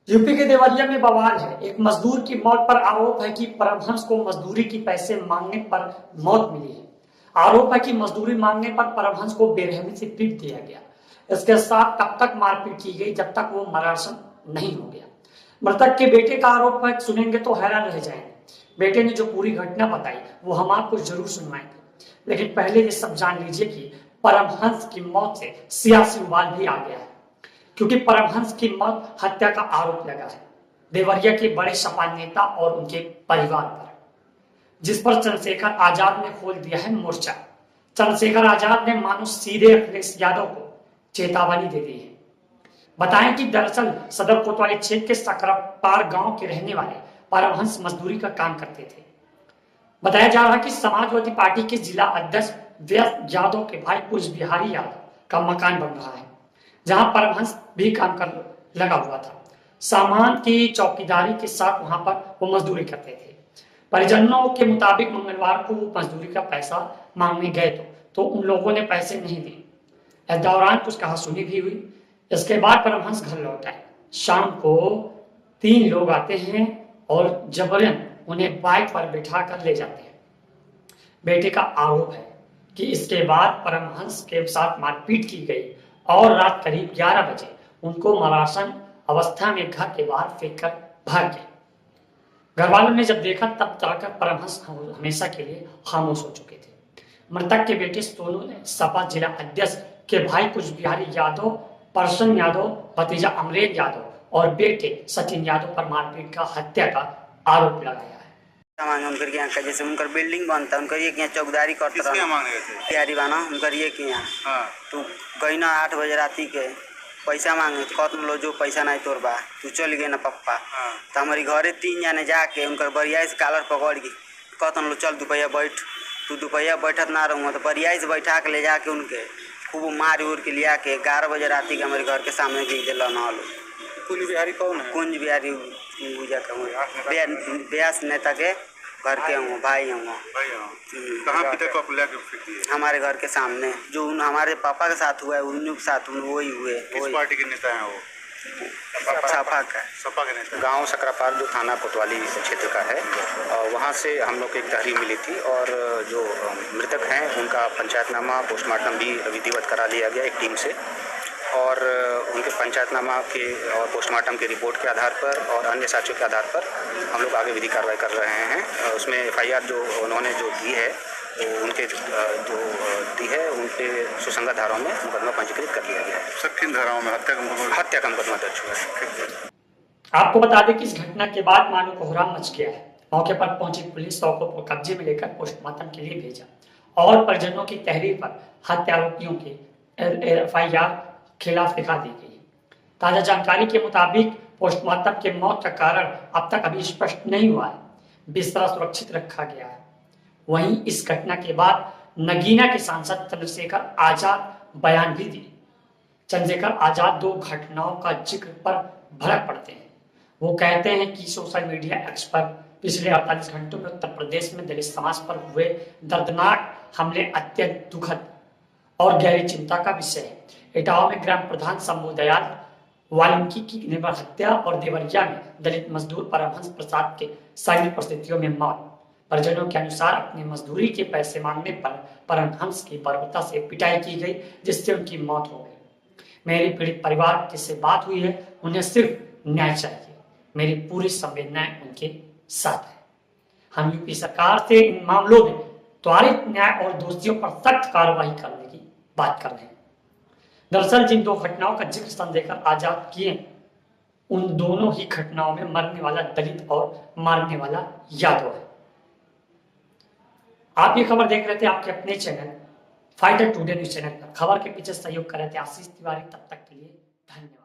UP के देवरिया में बवाल है। एक मजदूर की मौत पर आरोप है कि परमहंस को मजदूरी की पैसे मांगने पर मौत मिली है। आरोप है कि मजदूरी मांगने पर परमहंस को बेरहमी से पीट दिया गया। इसके साथ तब तक मारपीट की गई जब तक वो मरासन नहीं हो गया। मृतक के बेटे का आरोप है, सुनेंगे तो हैरान रह जाएंगे। बेटे ने जो पूरी घटना बताई वो हम आपको जरूर सुनवाएंगे, लेकिन पहले ये सब जान लीजिए कि परमहंस की मौत से सियासी उबाल भी आ गया है, क्योंकि परमहंस की मौत हत्या का आरोप लगा है देवरिया के बड़े सपा नेता और उनके परिवार पर, जिस पर चंद्रशेखर आजाद ने खोल दिया है मोर्चा। चंद्रशेखर आजाद ने मानो सीधे अखिलेश यादव को चेतावनी दे दी है। बताएं कि दरअसल सदर कोतवाली क्षेत्र के सकरपार गांव के रहने वाले परमहंस मजदूरी का काम करते थे। बताया जा रहा है कि समाजवादी पार्टी के जिला अध्यक्ष व्यस्त यादव के भाई कुछ बिहारी यादव का मकान बन रहा है, जहां परमहंस भी काम कर लगा हुआ था। सामान की चौकीदारी के साथ वहां पर वो मजदूरी करते थे। परिजनों के मुताबिक मंगलवार को वो मजदूरी का पैसा मांगने गए तो उन लोगों ने पैसे नहीं दिए। इस दौरान कुछ कहासुनी भी हुई। इसके बाद परमहंस घर लौट आए। शाम को 3 लोग आते हैं और जबरन उन्हें बाइक पर बिठा कर ले जाते हैं। बेटे का आरोप है कि इसके बाद परमहंस के साथ मारपीट की गई और रात करीब 11 बजे उनको मरासन अवस्था में घर के बाहर फेंक कर भाग गए। घर वालों ने जब देखा तब जाकर परमहंस हमेशा के लिए खामोश हो चुके थे। मृतक के बेटे सोनू ने सपा जिला अध्यक्ष के भाई कुछ बिहारी यादव, परसन यादव, भतीजा अमरेश यादव और बेटे सचिन यादव पर मारपीट का हत्या का आरोप लगाया है। उनकर यहाँ का जैसे उनकर बिल्डिंग बनता उनकर ये यहाँ चौकीदारी करता तैयारी बना उनकर ये कि यहाँ तू गई ना 8 बजे राती के पैसा मांगे तो कहत लो जो पैसा नहीं तोर बा तू चल गए ना पप्पा। तो हमारी घरे 3 जाने जाके उनकर बरिया से कालर पकड़ के कहत लो चल दुपहिया बैठ। तू दुपहिया बैठत ना रहूँ तो बरिया से बैठा के ले जाके उनके खूब मार उड़ के लिया के 11 बजे राती के हमारे घर के सामने गिर दिल ना लो। कुंज बिहारी कौन है? कुंज बिहारी ब्यास नेता के घर के हूँ भाई हूँ। कहाँ पिता को आप लेके फेंक दिए? हमारे घर के सामने जो हमारे पापा के साथ हुआ है उन्हीं के साथ वही हुए। किस पार्टी के नेता हैं वो? सपा के नेता। गांव सकरापार जो थाना कोतवाली क्षेत्र का है, वहां से हम लोग को एक तहरीर मिली थी और जो मृतक हैं उनका पंचायतनामा पोस्टमार्टम भी विधिवत करा लिया गया एक टीम से। और उनके पंचायतनामा के और पोस्टमार्टम की रिपोर्ट के आधार पर और अन्य साक्ष्यों के आधार पर हम लोग आगे विधि कार्रवाई कर रहे हैं। उसमें FIR जो उन्होंने जो दी है तो उनके जो दी है उन पर सुसंगत धाराओं में मुकदमा पंजीकृत कर लिया गया है। सब 3 धाराओं में हत्या का मुकदमा दर्ज हुआ है। आपको बता दें कि इस घटना के बाद मानो कोहराम मच गया है। मौके पर पहुंची पुलिस शव को कब्जे में लेकर पोस्टमार्टम के लिए भेजा और परिजनों की तहरीर पर हत्या आरोपियों के FIR खिलाफ लिखा दी गई। ताजा जानकारी के मुताबिक पोस्टमार्टम के मौत का कारण अब तक अभी स्पष्ट नहीं हुआ है। बिस्तरा सुरक्षित रखा गया है। वहीं इस घटना के बाद नगीना के सांसद चंद्रशेखर आजाद बयान भी दिए। चंद्रशेखर आजाद 2 घटनाओं का जिक्र पर भड़क पड़ते हैं। वो कहते हैं कि सोशल मीडिया एक्स पर पिछले 48 घंटों में उत्तर प्रदेश में दलित समाज पर हुए दर्दनाक हमले अत्यंत दुखद और गहरी चिंता का विषय है। इटावा में ग्राम प्रधान शंभू दयाल वाल्मीकि की निर्भर हत्या और देवरिया में दलित मजदूर परमहंस प्रसाद के संयुक्त परिस्थितियों में मौत। परिजनों के अनुसार अपनी मजदूरी के पैसे मांगने पर परमहंस की बर्बरता से पिटाई की गई, जिससे उनकी मौत हो गई। मेरी पीड़ित परिवार से बात हुई है, उन्हें सिर्फ न्याय चाहिए। मेरी पूरी संवेदनाएं उनके साथ है। हम यूपी सरकार से इन मामलों में त्वरित न्याय और दोषियों पर सख्त कार्रवाई करने की बात कर रहे हैं। दरअसल जिन 2 घटनाओं का जिक्र चंद्रशेखर आजाद किए, उन दोनों ही घटनाओं में मरने वाला दलित और मारने वाला यादव है। आप ये खबर देख रहे थे आपके अपने channel fighter today news channel पर। खबर के पीछे सहयोग कर रहे थे आशीष तिवारी। तब तक के लिए धन्यवाद।